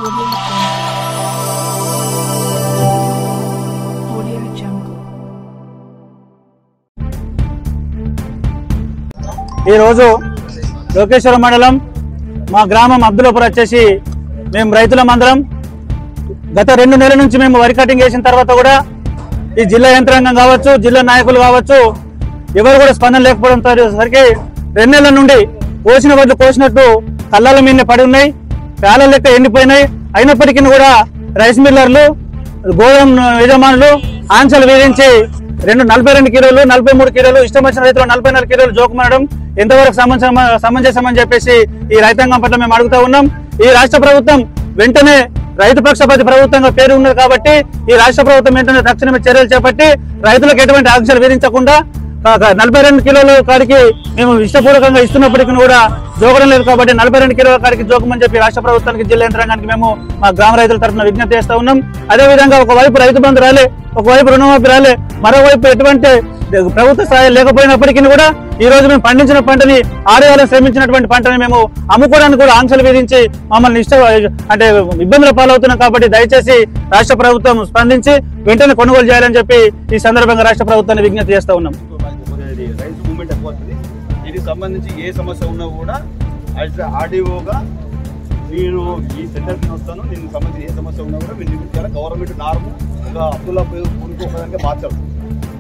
ఈ రోజు లోకేశ్వరం మండలం మా గ్రామం అబ్దుల్లాపూర్ వచ్చేసి మేము రైతులమందరం గత 2 నెలల నుంచి మేము వరి కటింగ్ చేసిన తర్వాత కూడా ఈ జిల్లా యంత్రాంగం కావచ్చు, జిల్లా నాయకులు కావచ్చు, ఎవరు కూడా స్పందన లేకపోవడం సరికి 2 నెలల నుండి కోసిన వడ్లు కోసినట్టు కళ్ళల మీద పడి ఉన్నాయి, పేల లెక్క ఎండిపోయినాయి. అయినప్పటికీ కూడా రైస్ మిల్లర్లు, గోదాం యజమానులు ఆంక్షలు విధించి 42 కిలోలు, 43 కిలోలు, ఇష్టం వచ్చిన రైతులు 44 కిలోలు జోకుమనడం ఎంతవరకు సమంజసమని చెప్పేసి ఈ రైతాంగం పట్ల మేము అడుగుతా ఉన్నాం. ఈ రాష్ట్ర ప్రభుత్వం వెంటనే రైతు పక్షపాతి ప్రభుత్వంగా పేరు ఉన్నది కాబట్టి ఈ రాష్ట్ర ప్రభుత్వం వెంటనే తక్షణమే చర్యలు చేపట్టి రైతులకు ఎటువంటి ఆంక్షలు విధించకుండా 42 కిలోల కాడికి మేము ఇష్టపూర్వకంగా ఇస్తున్నప్పటికీ కూడా జోకడం లేదు కాబట్టి 42 కిలోల కాడికి జోకమని చెప్పి రాష్ట్ర ప్రభుత్వానికి, జిల్లా యంత్రాంగానికి మేము మా గ్రామ రైతుల తరఫున విజ్ఞప్తి చేస్తా ఉన్నాం. అదేవిధంగా ఒకవైపు రైతు బంధు రాలే, ఒకవైపు రుణమాఫీ రాలే, మరోవైపు ఎటువంటి ప్రభుత్వ స్థాయి లేకపోయినప్పటికీ కూడా ఈ రోజు మేము పండించిన పంటని, ఆరేళ్ళ శ్రమించినటువంటి పంటని మేము అమ్ముకోవడానికి కూడా ఆంక్షలు విధించి మమ్మల్ని ఇబ్బందుల పాలవుతున్నాం. కాబట్టి దయచేసి రాష్ట్ర ప్రభుత్వం స్పందించి వెంటనే కొనుగోలు చేయాలని చెప్పి ఈ సందర్భంగా రాష్ట్ర ప్రభుత్వాన్ని విజ్ఞప్తి చేస్తా ఉన్నాం. రైస్ మూవ్మెంట్ ఎక్కువ వస్తుంది. దీనికి సంబంధించి ఏ సమస్య ఉన్నా కూడా ఆర్డీఓగా నేను ఈ సెంటర్కి వస్తాను, దీనికి సంబంధించి ఏ సమస్య ఉన్నా కూడా మీరు నిరూపించాలి. గవర్నమెంట్ నార్మ్ అబ్దుల్లాపూర్ కొనుక్కోవడానికి మార్చారు.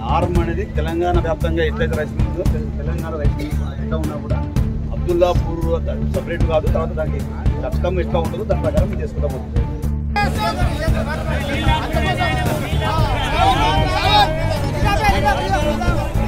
నార్మ్ అనేది తెలంగాణ వ్యాప్తంగా ఎట్లయితే rice mill, Telangana rice mill ఎట్లా ఉన్నా కూడా అబ్దుల్లాపూర్ సపరేట్ కాదు. తర్వాత దానికి చట్టం ఎట్లా ఉంటుందో దాని ప్రకారం మేము చేసుకుంటాం. Vamos!